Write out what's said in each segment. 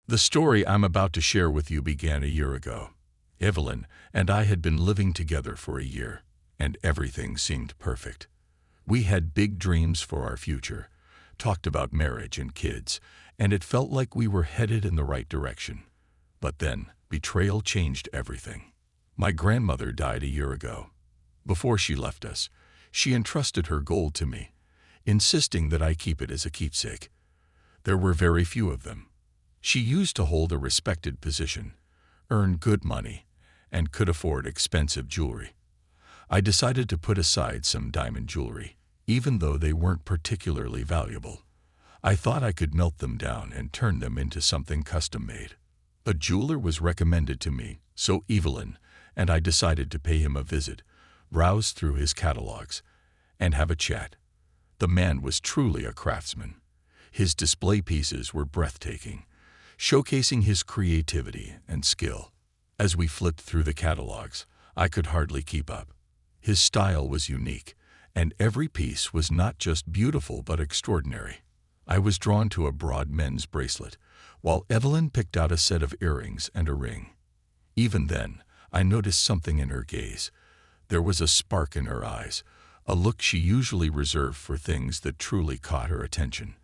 The story I'm about to share with you began a year ago. Evelyn and I had been living together for a year, and everything seemed perfect. We had big dreams for our future, talked about marriage and kids, and it felt like we were headed in the right direction. But then, betrayal changed everything. My grandmother died a year ago. Before she left us, she entrusted her gold to me, insisting that I keep it as a keepsake. There were very few of them. She used to hold a respected position, earn good money, and could afford expensive jewelry. I decided to put aside some diamond jewelry, even though they weren't particularly valuable. I thought I could melt them down and turn them into something custom-made. A jeweler was recommended to me, so Evelyn and I decided to pay him a visit, browse through his catalogs, and have a chat. The man was truly a craftsman. His display pieces were breathtaking, showcasing his creativity and skill. As we flipped through the catalogs, I could hardly keep up. His style was unique, and every piece was not just beautiful but extraordinary. I was drawn to a broad men's bracelet, while Evelyn picked out a set of earrings and a ring. Even then, I noticed something in her gaze. There was a spark in her eyes, a look she usually reserved for things that truly caught her attention.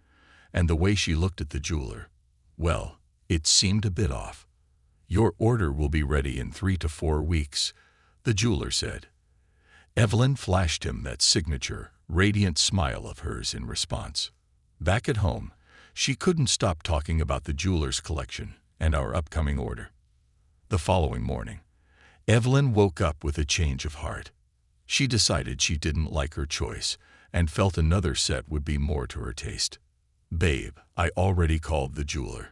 And the way she looked at the jeweler, well, it seemed a bit off. "Your order will be ready in 3 to 4 weeks, the jeweler said. Evelyn flashed him that signature, radiant smile of hers in response. Back at home, she couldn't stop talking about the jeweler's collection and our upcoming order. The following morning, Evelyn woke up with a change of heart. She decided she didn't like her choice and felt another set would be more to her taste. "Babe, I already called the jeweler.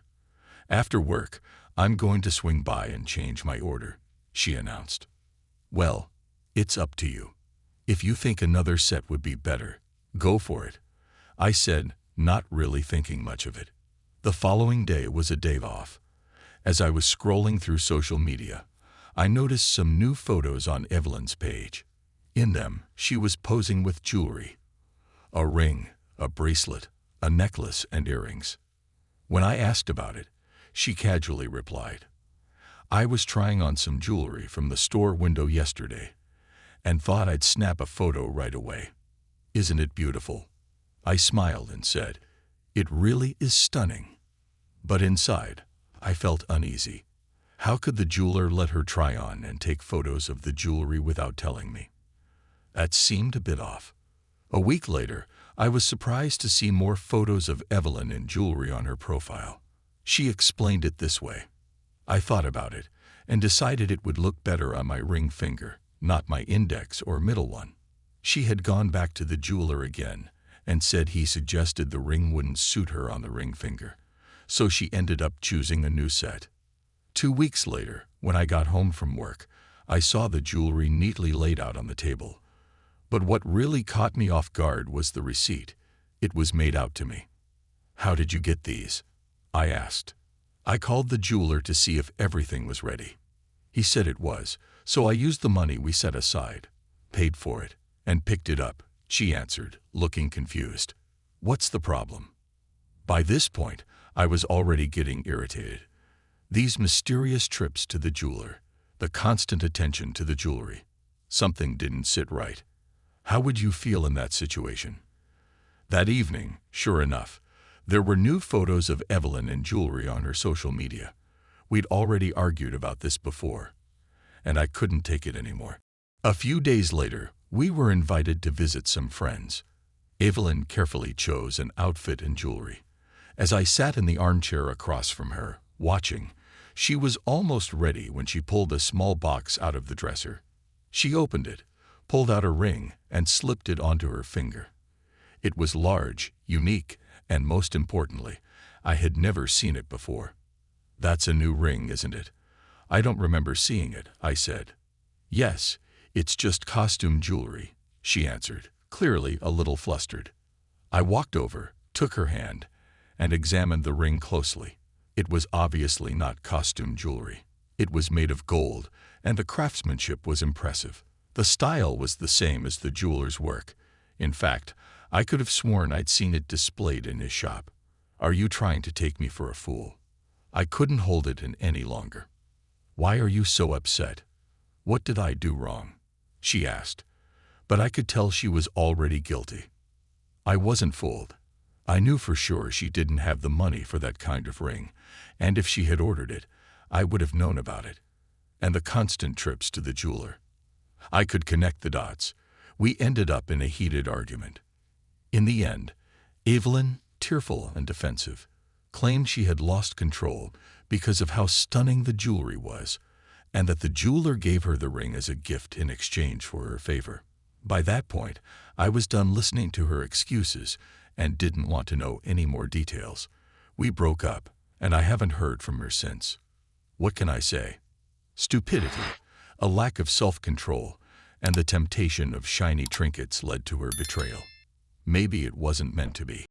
After work, I'm going to swing by and change my order," she announced. "Well, it's up to you. If you think another set would be better, go for it," I said, not really thinking much of it. The following day was a day off. As I was scrolling through social media, I noticed some new photos on Evelyn's page. In them, she was posing with jewelry. A ring, a bracelet, a necklace, and earrings. When I asked about it, she casually replied, "I was trying on some jewelry from the store window yesterday and thought I'd snap a photo right away. Isn't it beautiful?" I smiled and said, "It really is stunning." But inside, I felt uneasy. How could the jeweler let her try on and take photos of the jewelry without telling me? That seemed a bit off. A week later, I was surprised to see more photos of Evelyn in jewelry on her profile. She explained it this way. I thought about it and decided it would look better on my ring finger, not my index or middle one. She had gone back to the jeweler again and said he suggested the ring wouldn't suit her on the ring finger, so she ended up choosing a new set. 2 weeks later, when I got home from work, I saw the jewelry neatly laid out on the table. But what really caught me off guard was the receipt. It was made out to me. "How did you get these?" I asked. I called the jeweler to see if everything was ready. He said it was, so I used the money we set aside, paid for it, and picked it up, she answered, looking confused. "What's the problem?" By this point, I was already getting irritated. These mysterious trips to the jeweler, the constant attention to the jewelry. Something didn't sit right. How would you feel in that situation? That evening, sure enough, there were new photos of Evelyn in jewelry on her social media. We'd already argued about this before, and I couldn't take it anymore. A few days later, we were invited to visit some friends. Evelyn carefully chose an outfit and jewelry. As I sat in the armchair across from her, watching, she was almost ready when she pulled a small box out of the dresser. She opened it, pulled out a ring, and slipped it onto her finger. It was large, unique, and most importantly, I had never seen it before. "That's a new ring, isn't it?" "I don't remember seeing it," I said. "Yes, it's just costume jewelry," she answered, clearly a little flustered. I walked over, took her hand, and examined the ring closely. It was obviously not costume jewelry. It was made of gold, and the craftsmanship was impressive. The style was the same as the jeweler's work. In fact, I could have sworn I'd seen it displayed in his shop. "Are you trying to take me for a fool?" I couldn't hold it in any longer. "Why are you so upset? What did I do wrong?" she asked, but I could tell she was already guilty. I wasn't fooled. I knew for sure she didn't have the money for that kind of ring, and if she had ordered it, I would have known about it. And the constant trips to the jeweler. I could connect the dots. We ended up in a heated argument. In the end, Evelyn, tearful and defensive, claimed she had lost control because of how stunning the jewelry was, and that the jeweler gave her the ring as a gift in exchange for her favor. By that point, I was done listening to her excuses and didn't want to know any more details. We broke up, and I haven't heard from her since. What can I say? Stupidity, a lack of self-control, and the temptation of shiny trinkets led to her betrayal. Maybe it wasn't meant to be.